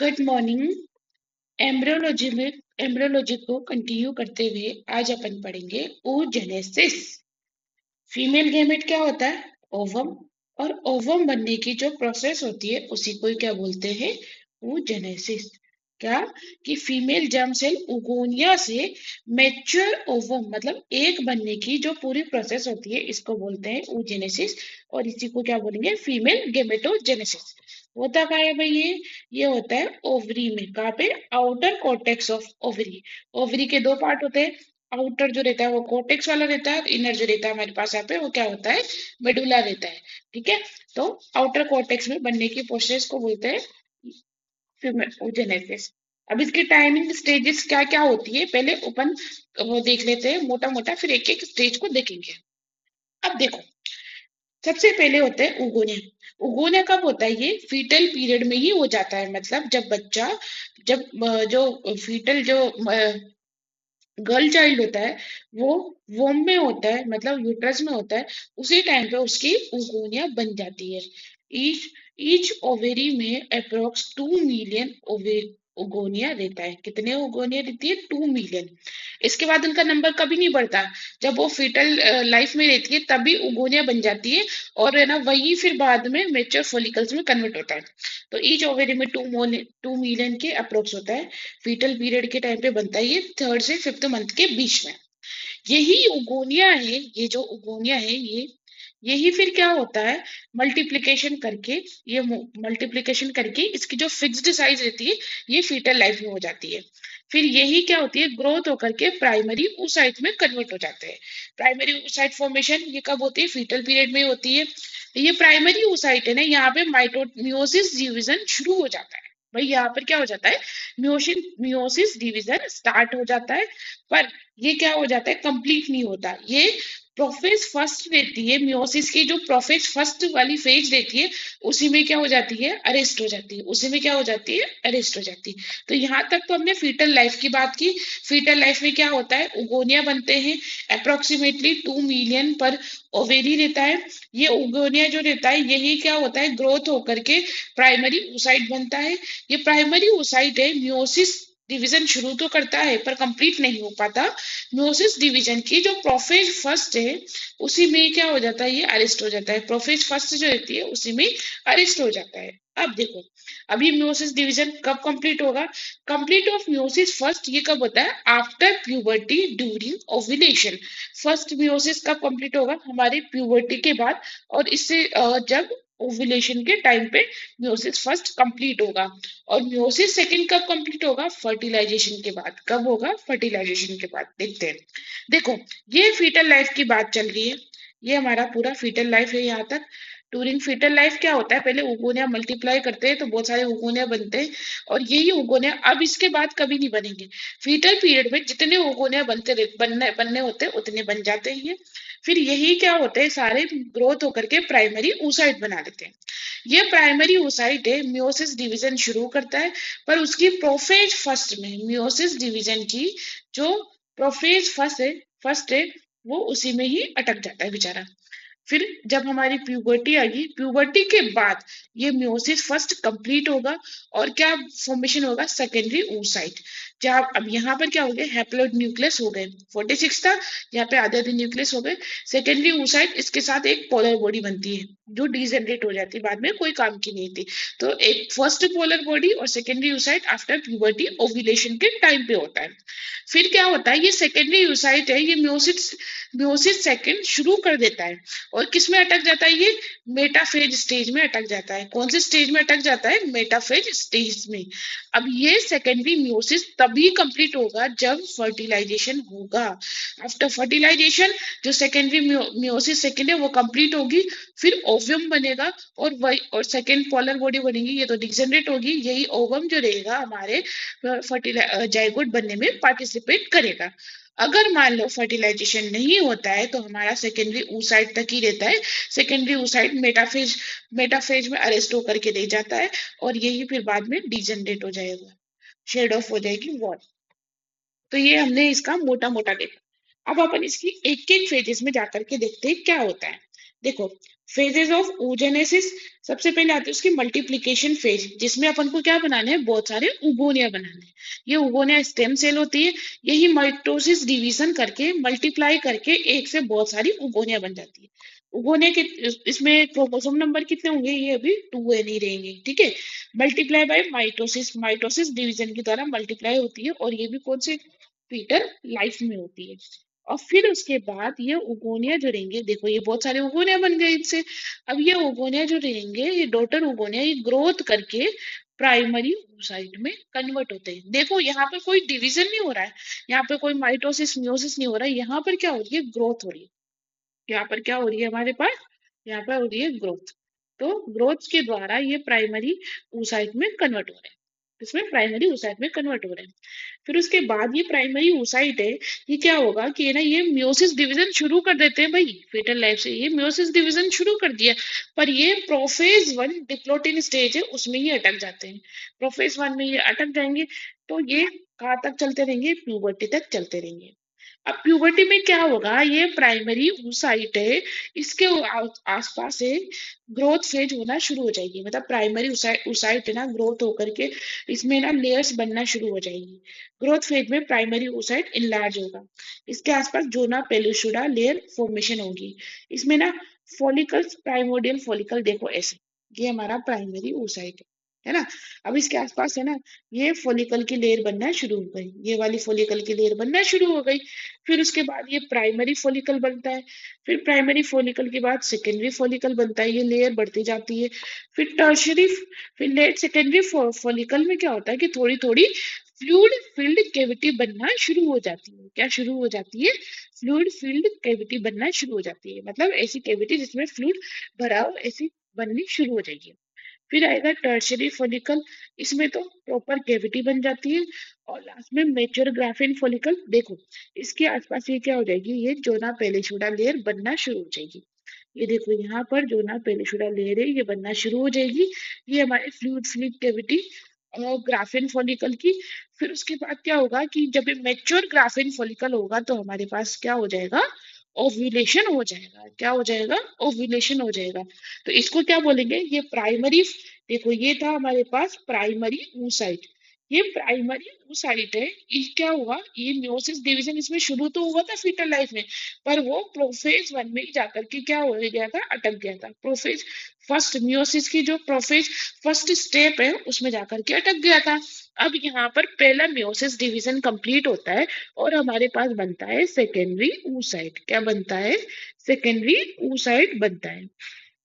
Good morning. Embryology को continue करते हुए आज अपन पढ़ेंगे oogenesis। फीमेल गैमेट क्या होता है? ओवम। और ओवम बनने की जो प्रोसेस होती है उसी को क्या बोलते हैं? oogenesis। क्या? कि फीमेल जर्म सेल उगोनिया से मैच्योर ओवम मतलब एक बनने की जो पूरी प्रोसेस होती है इसको बोलते हैं oogenesis। और इसी को क्या बोलेंगे? Female gametogenesis. होता क्या है भाई ये होता है ओवरी में। कहाँ पे? Outer cortex of ovary. Ovary के दो पार्ट होते हैं। आउटर जो रहता है वो कोर्टेक्स वाला रहता है, इनर जो रहता है हमारे पास यहाँ पे वो क्या होता है? मेडुला रहता है। ठीक है। तो आउटर कोर्टेक्स में बनने की प्रोसेस को बोलते हैं जेनेसिस। अब इसकी टाइमिंग स्टेजेस क्या क्या होती है पहले अपन वो देख लेते हैं मोटा मोटा, फिर एक एक स्टेज को देखेंगे। अब देखो, सबसे पहले होता है उगोनिया। उगोनिया कब होता है? ये फीटल पीरियड में ही हो जाता है। मतलब जब बच्चा, जब जो फीटल जो गर्ल चाइल्ड होता है वो वोम में होता है, मतलब यूट्रस में होता है, उसी टाइम पे उसकी उगोनिया बन जाती है। ईच ईच ओवेरी में अप्रोक्स 2 मिलियन उगोनिया रहता है। कितने उगोनिया रहती है? 2 मिलियन। इसके बाद उनका नंबर कभी नहीं बढ़ता। जब वो फीटल लाइफ में रहती है तभी उगोनिया बन जाती है। और है ना, वही फिर बाद में मेच्योर फोलिकल्स में कन्वर्ट होता है। तो ईच ओवेरी में 2 मिलियन के अप्रोक्स होता है। फीटल पीरियड के टाइम पे बनता है ये 3rd से 5th मंथ के बीच में। यही उगोनिया है, ये जो उगोनिया है यही फिर क्या होता है? मल्टीप्लिकेशन करके, ये मल्टीप्लिकेशन करके इसकी जो फिक्स्ड साइज रहती है ये फीटल लाइफ में हो जाती है। फिर यही क्या होती है? ग्रोथ होकर के प्राइमरी oocyte में कन्वर्ट हो जाते हैं। प्राइमरी oocyte फॉर्मेशन ये कब होती है? फीटल पीरियड में होती है। ये प्राइमरी oocyte है ना, यहाँ पे माइटोसिस डिवीजन शुरू हो जाता है। भाई यहाँ पर क्या हो जाता है? मियोसिस डिवीजन स्टार्ट हो जाता है। पर ये क्या हो जाता है? कंप्लीट नहीं होता ये। प्रोफेज फर्स्ट रहती है, मियोसिस की जो प्रोफेज फर्स्ट वाली फेज रहती है उसी में क्या हो जाती है? अरेस्ट हो जाती है। उसी में क्या हो जाती है? अरेस्ट हो जाती है। तो यहाँ तक तो हमने फीटल लाइफ की बात की। फीटल लाइफ में क्या होता है? उगोनिया बनते हैं। अप्रोक्सीमेटली 2 मिलियन पर ओवेरी रहता है। ये उगोनिया जो रहता है यही क्या होता है? ग्रोथ होकर के प्राइमरी oocyte बनता है। ये प्राइमरी oocyte है, मियोसिस डिवीजन शुरू तो करता है पर कंप्लीट नहीं हो पाता। मियोसिस डिवीजन की जो प्रोफेज फर्स्ट है उसी में क्या हो जाता है? ये अरेस्ट हो जाता है। प्रोफेज फर्स्ट जो रहती है उसी में अरेस्ट हो जाता है। अब देखो, अभी मियोसिस डिवीजन कब कंप्लीट होगा? कंप्लीट ऑफ मियोसिस फर्स्ट ये कब होता है? After puberty during ovulation. First meiosis कब कंप्लीट होगा? हमारे प्यूबर्टी के बाद। और इससे जब ओव्यूलेशन के टाइम पे मियोसिस फर्स्ट कंप्लीट होगा। और मियोसिस सेकंड कब कंप्लीट होगा? फर्टिलाइजेशन के बाद। कब होगा? फर्टिलाइजेशन के बाद। देखते हैं। देखो, ये फीटल लाइफ की बात चल रही है। ये हमारा पूरा फीटल लाइफ है यहाँ तक। डूरिंग फीटल लाइफ क्या होता है? पहले उगोनिया मल्टीप्लाई करते हैं तो बहुत सारे उगोनिया बनते हैं। और यही उगोनिया अब इसके बाद कभी नहीं बनेंगे। फीटल पीरियड में जितने उगोनिया बनने होते हैं उतने बन जाते हैं ये। फिर यही क्या होते हैं? सारे ग्रोथ होकर के प्राइमरी oocyte बना लेते हैं। ये प्राइमरी oocyte है, मियोसिस डिवीजन शुरू करता है। पर उसकी प्रोफेज फर्स्ट में मियोसिस डिवीजन की जो प्रोफेज फर्स्ट है वो उसी में ही अटक जाता है बेचारा। फिर जब हमारी प्यूबर्टी आएगी, प्यूबर्टी के बाद ये मियोसिस फर्स्ट कंप्लीट होगा। और क्या फॉर्मेशन होगा? Secondary oocyte। जहाँ अब यहाँ पर क्या हो गया? हैप्लोइड न्यूक्लियस हो गए। 46 था, यहाँ पे आधे आधे न्यूक्लियस हो गए। सेकेंडरी oocyte इसके साथ एक पोलर बॉडी बनती है जो डिजेनरेट हो जाती है, बाद में कोई काम की नहीं थी। तो एक फर्स्ट पोलर बॉडी और secondary oocyte after puberty ovulation के टाइम पे होता है। फिर क्या होता है? ये सेकेंडरी oocyte है, ये मियोसिस सेकेंड शुरू कर देता है। और किस में अटक जाता है? ये मेटाफेज स्टेज में अटक जाता है। कौन से स्टेज में अटक जाता है? मेटाफेज स्टेज में। अब ये सेकेंडरी मियोसिस तभी कंप्लीट होगा जब फर्टिलाइजेशन होगा। आफ्टर फर्टिलाइजेशन जो सेकेंडरी मियोसिस सेकेंड है वो कंप्लीट होगी। फिर ओव्यूम बनेगा। और वही और सेकेंड पोलर बॉडी बनेगी, ये तो डिजेनरेट होगी। यही ओवम जो रहेगा हमारे जाइगोट बनने में पार्टिसिपेट करेगा। अगर मान लो फर्टिलाइजेशन नहीं होता है तो हमारा सेकेंडरी oocyte तक ही रहता है। सेकेंडरी oocyte मेटाफेज में अरेस्ट होकर के रह जाता है। और यही फिर बाद में डिजेनरेट हो जाएगा, शेड ऑफ हो जाएगी वॉल। तो ये हमने इसका मोटा मोटा देखा। अब अपन इसकी एक एक फेजेस में जाकर के देखते हैं क्या होता है। देखो, फेजेस ऑफ oogenesis, सबसे पहले आती है उसकी मल्टीप्लीकेशन फेज, जिसमें अपन को क्या बनाने हैं, बहुत सारे उगोनिया बनाने हैं। ये उगोनिया स्टेम सेल होती है, यही माइटोसिस डिवीजन करके मल्टीप्लाई करके एक से बहुत सारी उगोनिया बन जाती है। उगोनिया के इसमें क्रोमोसोम नंबर कितने होंगे, ये अभी 2n ही रहेंगे, ठीक है। Multiply by mitosis, mitosis division के द्वारा मल्टीप्लाई होती है, और ये भी कौन से फीटर लाइफ में होती है। और फिर उसके बाद ये उगोनिया जो रहेंगे, देखो ये बहुत सारे उगोनिया बन गए इनसे। अब ये उगोनिया जो रहेंगे, ये डॉटर उगोनिया, ये ग्रोथ करके प्राइमरी oocyte में कन्वर्ट होते हैं। देखो यहाँ पे कोई डिवीजन नहीं हो रहा है, यहाँ पे कोई माइटोसिस मियोसिस नहीं हो रहा है, यहाँ पर क्या हो रही है, ग्रोथ हो रही है। यहाँ पर क्या हो रही है हमारे पास, यहाँ पर हो रही है ग्रोथ। तो ग्रोथ के द्वारा ये प्राइमरी oocyte में कन्वर्ट हो रहे हैं, इसमें प्राइमरी oocyte में कन्वर्ट हो रहे हैं। फिर उसके बाद ये प्राइमरी oocyte है, ये क्या होगा कि है ना, ये म्योसिस डिवीजन शुरू कर देते हैं भाई, फेटल लाइफ से ये म्योसिस डिवीजन शुरू कर दिया, पर ये प्रोफेज 1 डिप्लोटिन स्टेज है, उसमें ही अटक जाते हैं। प्रोफेज 1 में ये अटक जाएंगे, तो ये कहाँ तक चलते रहेंगे, प्यूबर्टी तक चलते रहेंगे। अब प्यूबर्टी में क्या होगा, ये प्राइमरी oocyte है, इसके आसपास से ग्रोथ फेज होना शुरू हो जाएगी, मतलब प्राइमरी oocyte है ना, ग्रोथ होकर के इसमें ना लेयर्स बनना शुरू हो जाएगी। ग्रोथ फेज में प्राइमरी oocyte इनलार्ज होगा, इसके आसपास जोना पेलुसुडा लेयर फॉर्मेशन होगी। इसमें ना फॉलिकल्स, प्राइमोडियल फॉलिकल, देखो ऐसे, ये हमारा प्राइमरी oocyte है ना। अब इसके आसपास है ना, ये फॉलिकल की लेयर बनना शुरू हो गई, ये वाली फॉलिकल की लेयर बनना शुरू हो गई। फिर उसके बाद ये प्राइमरी फॉलिकल बनता है, फिर प्राइमरी फॉलिकल के बाद सेकेंडरी फॉलिकल बनता है, ये लेयर बढ़ती जाती है। फिर टर्शरी, फिर लेट सेकेंडरी फॉलिकल में क्या होता है कि थोड़ी थोड़ी फ्लूइड फील्ड कैविटी बनना शुरू हो जाती है। क्या शुरू हो जाती है, फ्लूइड फील्ड कैविटी बनना शुरू हो जाती है, मतलब ऐसी कैविटी जिसमें फ्लूइड भरा हो, ऐसी बननी शुरू हो जाएगी। फिर आएगा टर्शरी फॉलिकल, इसमें तो प्रॉपर कैविटी बन जाती है। और लास्ट में मेच्योर ग्राफिन फॉलिकल, देखो इसके आसपास ये क्या हो जाएगी, ये जोना पेलिशुडा लेयर बनना शुरू हो जाएगी। ये देखो यहाँ पर जोना पेलिशुडा लेयर है, ये बनना शुरू हो जाएगी। ये हमारे फ्लूइड फ्लूइड कैविटी और ग्राफिन फॉलिकल की। फिर उसके बाद क्या होगा कि जब ये मेच्योर ग्राफिन फॉलिकल होगा, तो हमारे पास क्या हो जाएगा, ओव्यूलेशन हो जाएगा। क्या हो जाएगा, ओव्यूलेशन हो जाएगा। तो इसको क्या बोलेंगे, ये प्राइमरी, देखो ये था हमारे पास प्राइमरी oocyte, ये प्राइमरी oocyte है। ये क्या हुआ, ये म्योसिस डिवीजन इसमें शुरू तो हुआ था फीटल लाइफ में, पर वो प्रोफेज 1 में ही जाकर के क्या हो गया था, अटक गया था। प्रोफेज फर्स्ट, म्योसिस की जो प्रोफेज फर्स्ट स्टेप है, उसमें जाकर के अटक गया था। अब यहाँ पर पहला म्योसिस डिवीजन कंप्लीट होता है, और हमारे पास बनता है सेकेंडरी oocyte। क्या बनता है, सेकेंडरी oocyte बनता है।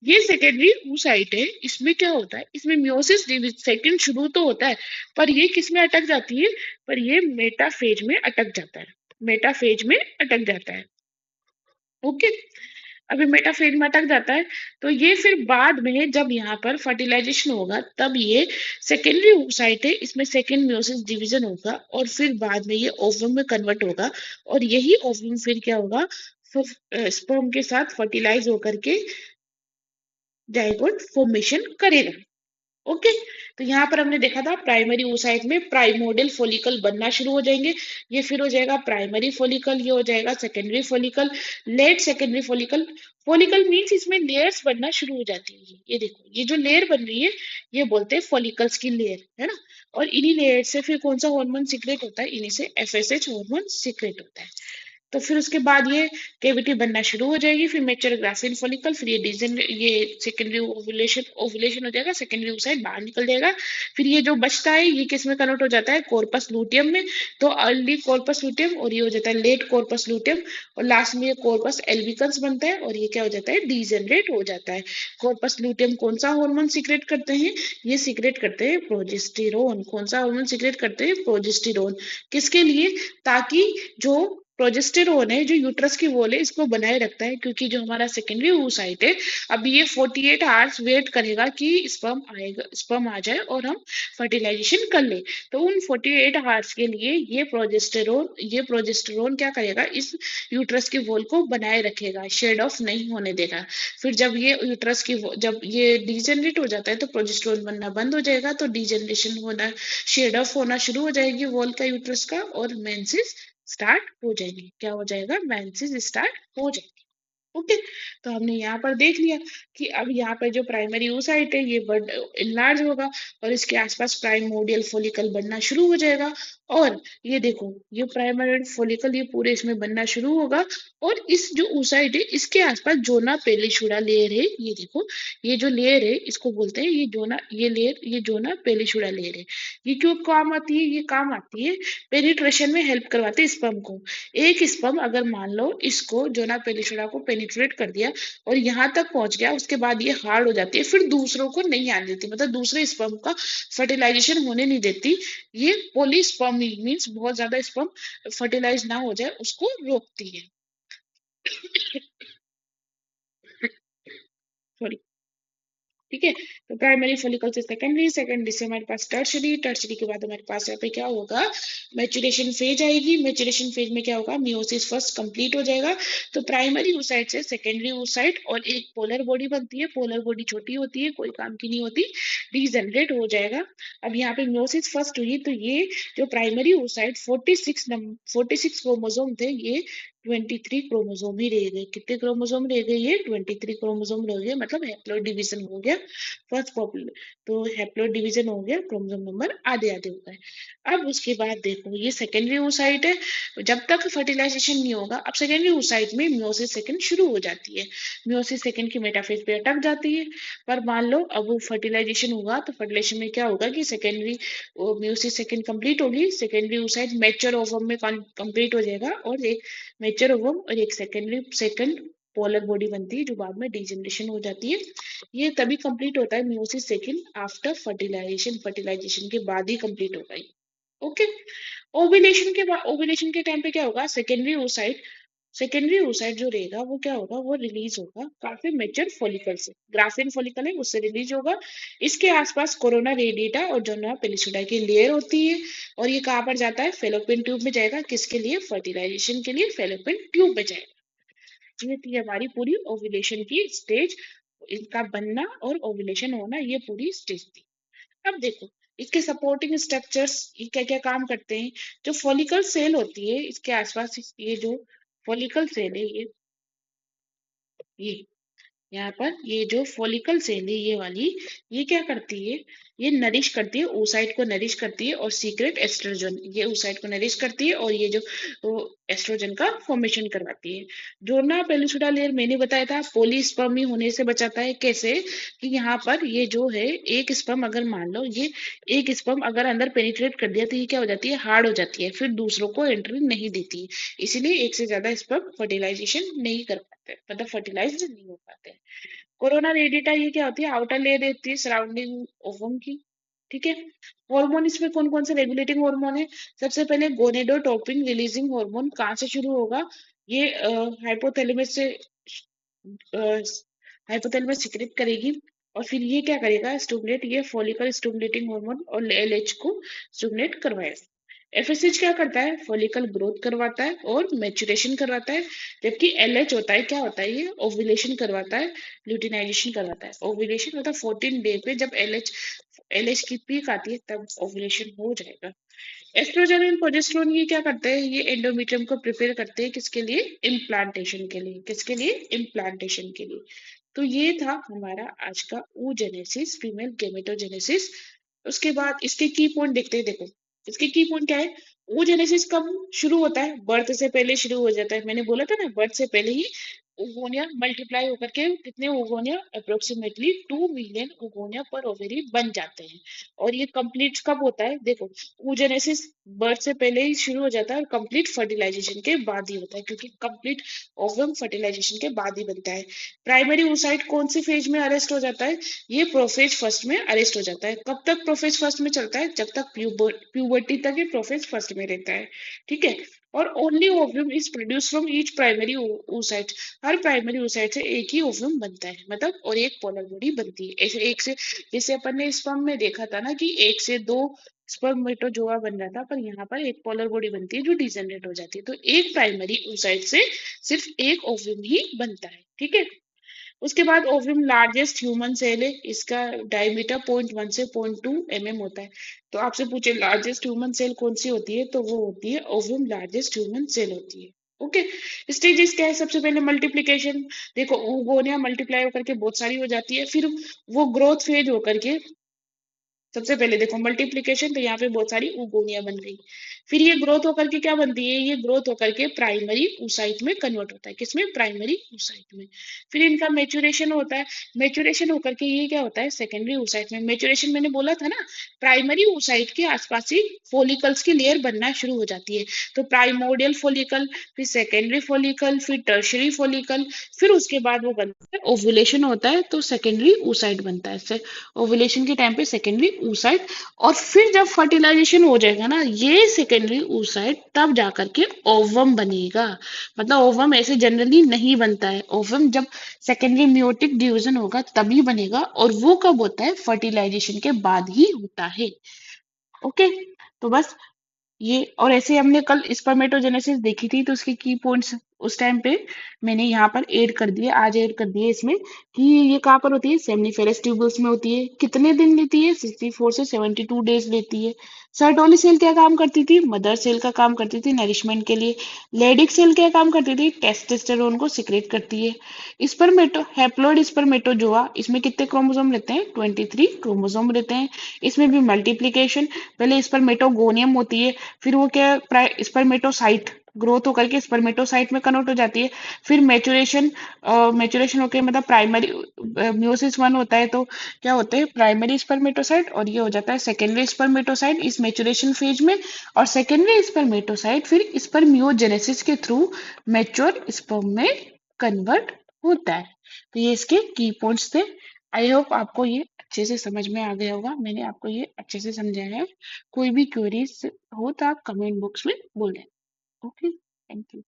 ये सेकेंडरी oocyte है, इसमें क्या होता है, इसमें म्योसिस सेकंड शुरू तो होता है, पर ये किस में अटक जाती है, पर ये मेटाफेज में अटक जाता है, मेटाफेज में अटक जाता है। ओके, अभी मेटाफेज में अटक जाता है, तो ये फिर बाद में जब यहाँ पर फर्टिलाइजेशन होगा, तब ये सेकेंडरी oocyte है, इसमें सेकेंड म्योसिस डिवीजन होगा, और फिर बाद में ये ओवम में कन्वर्ट होगा, और यही ओवम फिर क्या होगा, फिर स्पर्म के साथ फर्टिलाइज होकर के जाइगोट फॉर्मेशन करेगा। ओके, तो यहाँ पर हमने देखा था प्राइमरी oocyte में प्राइमोडियल फॉलिकल बनना शुरू हो जाएंगे, ये फिर हो जाएगा प्राइमरी फॉलिकल, ये हो जाएगा secondary follicle, late secondary follicle. Follicle means इसमें लेयर्स बनना शुरू हो जाती है, ये देखो ये जो लेयर बन रही है, ये बोलते हैं फॉलिकल्स की लेयर, है ना। और इन्हीं लेयर से फिर कौन सा हार्मोन सीक्रेट होता है, इन्हीं से FSH हार्मोन सीक्रेट होता है। तो फिर उसके बाद ये कैविटी बनना शुरू हो जाएगी, फिर मेच्योर ग्राफिन फॉलिकल, फिर ये डिजन, ये सेकेंडरी ओव्यूलेशन, ओव्यूलेशन हो जाएगा, सेकेंडरी oocyte बाहर निकल जाएगा। फिर ये जो बचता है, ये किस में कन्वर्ट हो जाता है, कॉर्पस लूटियम में। तो अर्ली कॉर्पस लूटियम, और ये हो जाता है लेट कॉर्पस लूटियम, और लास्ट में ये कॉर्पस एल्बिकन्स बनता है, और ये क्या हो जाता है, डीजेनरेट हो जाता है। कॉर्पस लूटियम कौन सा हार्मोन सीक्रेट करते हैं, ये सीक्रेट करते हैं प्रोजेस्टेरोन। कौन सा हार्मोन सीक्रेट करते हैं, प्रोजेस्टेरोन। किसके लिए, ताकि जो प्रोजेस्टेरोन है, जो यूट्रस की वॉल है, इसको बनाए रखता है, क्योंकि जो हमारा सेकेंडरी oocyte है, अभी ये 48 आवर्स वेट करेगा कि स्पर्म आएगा, स्पर्म आ जाए और हम फर्टिलाइजेशन कर ले। तो उन 48 आवर्स के लिए ये प्रोजेस्टेरोन क्या करेगा, इस यूट्रस की वॉल को बनाए रखेगा, शेड ऑफ नहीं होने देगा। फिर जब ये यूट्रस की जब ये डिजेनरेट हो जाता है, तो प्रोजेस्टेरोन बनना बंद हो जाएगा, तो डिजेनरेशन होना, शेड ऑफ होना शुरू हो जाएगी वॉल का, यूट्रस का, और मेंसेस स्टार्ट हो जाएगी। क्या हो जाएगा, मेंसेस स्टार्ट हो जाएगी। ओके। तो हमने यहाँ पर देख लिया कि अब यहाँ पर जो प्राइमरी oocyte है ये बड इनलार्ज होगा और इसके आसपास प्राइमोर्डियल फोलिकल बनना शुरू हो जाएगा। और ये देखो, ये प्राइमरी फोलिकल ये पूरे इसमें बनना शुरू होगा। और इस जो oocyte है इसके आसपास जोना पेलिशुडा लेयर है, ये देखो, ये जो लेयर है इसको बोलते हैं ये जोना, ये लेयर ये जोना पेलिशुडा लेयर है। ये क्यों काम आती है? ये काम आती है पेनिट्रेशन में हेल्प करवाते हैं स्पर्म को। एक स्पर्म अगर मान लो इसको जोना पेनिसुला को पेनिट्रेट कर दिया और यहाँ तक पहुंच गया, उसके बाद ये हार्ड हो जाती है, फिर दूसरों को नहीं आने देती, मतलब दूसरे स्पर्म का फर्टिलाइजेशन होने नहीं देती। ये पोलीस्पर्म मीन्स बहुत ज्यादा स्पर्म फर्टिलाइज ना हो जाए उसको रोकती है। सॉरी। ठीक है। तो प्राइमरी फोलिकल से सेकेंडरी, सेकेंडरी से हमारे पास टर्शरी, टर्शरी के बाद हमारे पास यहाँ पे क्या होगा, मैचुरेशन फेज आएगी। मैचुरेशन फेज में क्या होगा, मियोसिस फर्स्ट कंप्लीट हो जाएगा। तो प्राइमरी oocyte से सेकेंडरी oocyte और एक पोलर बॉडी बनती है। पोलर बॉडी छोटी होती है, कोई काम की नहीं होती, डीजनरेट हो जाएगा। अब यहाँ पे मियोसिस फर्स्ट हुई तो ये जो प्राइमरी oocyte 46 क्रोमोसोम थे, ये 23 क्रोमोसोम ही रह गए। कितने क्रोमोसोम रह गए? ये 23 क्रोमोसोम रह गए, मतलब हैप्लॉइड डिवीजन हो गया फर्स्ट पॉपुलर। तो हैप्लॉइड डिवीजन हो गया, क्रोमोसोम नंबर आधे आधे हो गए। अब उसके बाद देखो ये सेकेंडरी oocyte है। जब तक फर्टिलाइजेशन नहीं होगा, अब सेकेंडरी oocyte में मियोसिस सेकंड शुरू हो जाती है। मियोसिस सेकंड की मेटाफेज पे अटक जाती है। पर मान लो अब फर्टिलाइजेशन हुआ तो फर्टिलाइजेशन में क्या होगा कि सेकेंडरी मियोसिस सेकंड कंप्लीट होगी, सेकेंडरी oocyte मैच्योर ओवम में कंप्लीट हो जाएगा और एक मैच्योर ओवम और एक सेकेंडरी सेकंड पोलर बॉडी बनती है जो बाद में डिजनरेशन हो जाती है। ये तभी कंप्लीट होता है meiosis second after fertilisation, fertilisation के बाद ही कंप्लीट होगा ये। ओके। ओव्यूलेशन के टाइम पे क्या होगा, सेकेंडरी oocyte जो रहेगा वो क्या होगा, वो रिलीज होगा काफी मेच्योर फॉलिकल से, ग्राफिन फॉलिकल है उससे रिलीज होगा। इसके आसपास कोरोना रेडिएटा और जोना पेलिसुडा की लेयर होती है। और ये कहाँ पर जाता है, फेलोपियन ट्यूब में जाएगा। किसके लिए? फर्टिलाइजेशन के लिए फेलोपियन ट्यूब में जाएगा। ये थी हमारी पूरी ओव्यूलेशन की स्टेज, इनका बनना और ओव्यूलेशन होना, ये पूरी स्टेज थी। अब देखो इसके सपोर्टिंग स्ट्रक्चर्स ये क्या क्या काम करते हैं। जो फॉलिकल सेल होती है इसके आसपास, ये जो फॉलिकल सेल है ये यहाँ पर ये जो फॉलिकल सेल है ये वाली, ये क्या करती है, ये नरिश करती है, oocyte को नरिश करती है और सीक्रेट एस्ट्रोजन, ये oocyte को नरिश करती है और ये जो एस्ट्रोजन का फॉर्मेशन करवाती है। जोरना पेलिसुडा लेयर मैंने बताया था पोलीस्पर्मी होने से बचाता है। कैसे? कि यहाँ पर ये जो है एक स्पर्म अगर मान लो ये एक स्पर्म अगर अंदर पेनिट्रेट कर दिया तो ये क्या हो जाती है, हार्ड हो जाती है, फिर दूसरों को एंट्री नहीं देती। इसीलिए एक से ज्यादा स्पर्म फर्टिलाइजेशन नहीं कर पाते, मतलब फर्टिलाइज नहीं हो पाते। कोरोना रेडिटा ये क्या होती है, आउटर लेयर रहती है सराउंडिंग ओवम की। ठीक है। हार्मोन इसमें कौन कौन से रेगुलेटिंग हार्मोन है? सबसे पहले गोनेडोट्रोपिन रिलीजिंग हार्मोन कहाँ से शुरू होगा, ये हाइपोथैलेमस से हाइपोथैलेमस सिक्रेट करेगी। और फिर ये क्या करेगा, स्टिमुलेट, ये फॉलिकल स्टिमुलेटिंग हार्मोन और एलएच को स्टिमुलेट करवाएगा। एफएसएच क्या करता है, फॉलिकल ग्रोथ करवाता है और मैच्योरेशन करवाता है। जबकि एलएच होता है, क्या होता है, ये ओव्यूलेशन करवाता है, ल्यूटिनाइजेशन करवाता है। ओव्यूलेशन मतलब 14 डे पे जब एलएच एलएच की पीक आती है तब ओव्यूलेशन हो जाएगा। एस्ट्रोजन एंड प्रोजेस्टेरोन ये क्या करते हैं, ये एंडोमेट्रियम को प्रिपेयर करते हैं किसके लिए, इम्प्लांटेशन के लिए। किसके लिए? इम्प्लांटेशन के लिए। तो ये था हमारा आज का oogenesis, फीमेल गेमेटोजेनेसिस। उसके बाद इसके की पॉइंट देखते हैं। देखो इसके की पॉइंट क्या है, oogenesis कब शुरू होता है, बर्थ से पहले शुरू हो जाता है। मैंने बोला था ना बर्थ से पहले ही ओगोनिया मल्टीप्लाई होकर के कितने ओगोनिया, अप्रोक्सीमेटली 2 मिलियन ओगोनिया पर ओवेरी बन जाते हैं। और ये कंप्लीट कब होता है, देखो oogenesis बर्थ से पहले ही शुरू हो जाता है और कंप्लीट फर्टिलाइजेशन के बाद ही होता है, क्योंकि कंप्लीट ओवम फर्टिलाइजेशन के बाद ही बनता है। प्राइमरी oocyte कौन सी फेज में अरेस्ट हो जाता है, ये प्रोफेज फर्स्ट में अरेस्ट हो जाता है। कब तक प्रोफेज फर्स्ट में चलता है, जब तक प्यूबर्टी तक ये प्रोफेज फर्स्ट में रहता है। ठीक है। और only ovum is produce from each primary oocyte, her primary oocyte से एक ही ओव्यूम बनता है, मतलब और एक पोलर बॉडी बनती है। ऐसे एक से, जैसे अपन ने स्पर्म में देखा था ना कि एक से दो स्पर्मेटोजोआ बन रहा था, पर यहाँ पर एक पोलर बॉडी बनती है जो डिजनरेट हो जाती है। तो एक प्राइमरी oocyte से सिर्फ एक ओव्यूम ही बनता है। ठीक है। उसके बाद ओव्यूम लार्जेस्ट ह्यूमन सेल है, इसका डायमीटर 0.1 से 0.2 mm होता है। तो आपसे पूछे लार्जेस्ट ह्यूमन सेल कौन सी होती है, तो वो होती है ओव्यूम लार्जेस्ट ह्यूमन सेल होती है। ओके। स्टेजेस क्या है, सबसे पहले मल्टीप्लीकेशन। देखो ओगोनिया मल्टीप्लाई होकर के बहुत सारी हो जाती है, फिर वो ग्रोथ फेज होकर के सबसे पहले देखो मल्टीप्लीकेशन, तो यहाँ पे बहुत सारी उगोनिया बन गई। फिर ये ग्रोथ होकर के क्या बनती है, ये ग्रोथ होकर के प्राइमरी oocyte में कन्वर्ट होता है। किसमें? प्राइमरी oocyte में। फिर इनका मेचुरेशन होता है। मेचुरेशन होकर के ये क्या होता है, सेकेंडरी oocyte में। मेचुरेशन मैंने बोला था ना, प्राइमरी oocyte के आसपास ही फोलिकल्स की लेयर बनना शुरू हो जाती है। तो प्राइमोडियल फोलिकल, फिर सेकेंडरी फोलिकल, फिर टर्शरी फोलिकल, फिर उसके बाद वो बनता है ओव्यूलेशन होता है, तो सेकेंडरी oocyte बनता है। ओव्यूलेशन के टाइम पे सेकेंडरी oocyte, और फिर जब फर्टिलाइजेशन हो जाएगा ना ये सेकेंडरी oocyte, तब जाकर के ओवम बनेगा। मतलब ओवम ऐसे जनरली नहीं बनता है, ओवम जब सेकेंडरी मियोटिक डिवीजन होगा तभी बनेगा, और वो कब होता है? फर्टिलाइजेशन के बाद ही होता है। ओके। तो बस ये, और ऐसे हमने कल स्पर्मेटोजेनेसिस देखी थी, तो उसके की पॉइंट्स उस टाइम पे मैंने यहाँ पर ऐड कर दिए, आज ऐड कर दिए इसमें, कि ये कहाँ पर होती है? सेमनीफेरस ट्यूबल्स में होती है। कितने दिन लेती है? 64 से 72 डेज लेती है। सर्टोली सेल क्या काम करती थी? मदर सेल का काम करती थी नरिशमेंट के लिए। लेडिक सेल क्या काम करती थी? टेस्टोस्टेरोन को सिक्रेट करती है। स्पर्मेटो हैप्लॉइड स्पर्मेटोजोआ, इसमें कितने क्रोमोसोम रहते हैं? 23 क्रोमोसोम रहते हैं। इसमें भी मल्टीप्लीकेशन, पहले स्पर्मेटोगोनियम होती है, फिर वो क्या, स्पर्मेटोसाइट ग्रोथ होकर के स्पर्मेटोसाइट में कन्वर्ट हो जाती है। फिर मैचुरेशन, मैचुरेशन होकर मतलब प्राइमरी म्योसिस वन होता है, तो क्या होते हैं? प्राइमरी स्पर्मेटोसाइट, और ये हो जाता है सेकेंडरी स्पर्मेटोसाइट इस मैचुरेशन फेज में। और सेकेंडरी स्पर्मेटोसाइट फिर स्पर्मियोजेनेसिस के थ्रू मैच्योर स्पर्म में कन्वर्ट होता है। तो ये इसके की पॉइंट्स थे। आई होप आपको ये अच्छे से समझ में आ गया होगा, मैंने आपको ये अच्छे से समझाया है। कोई भी क्वेरीज हो तो आप कमेंट बॉक्स में बोलें। Okay, thank you.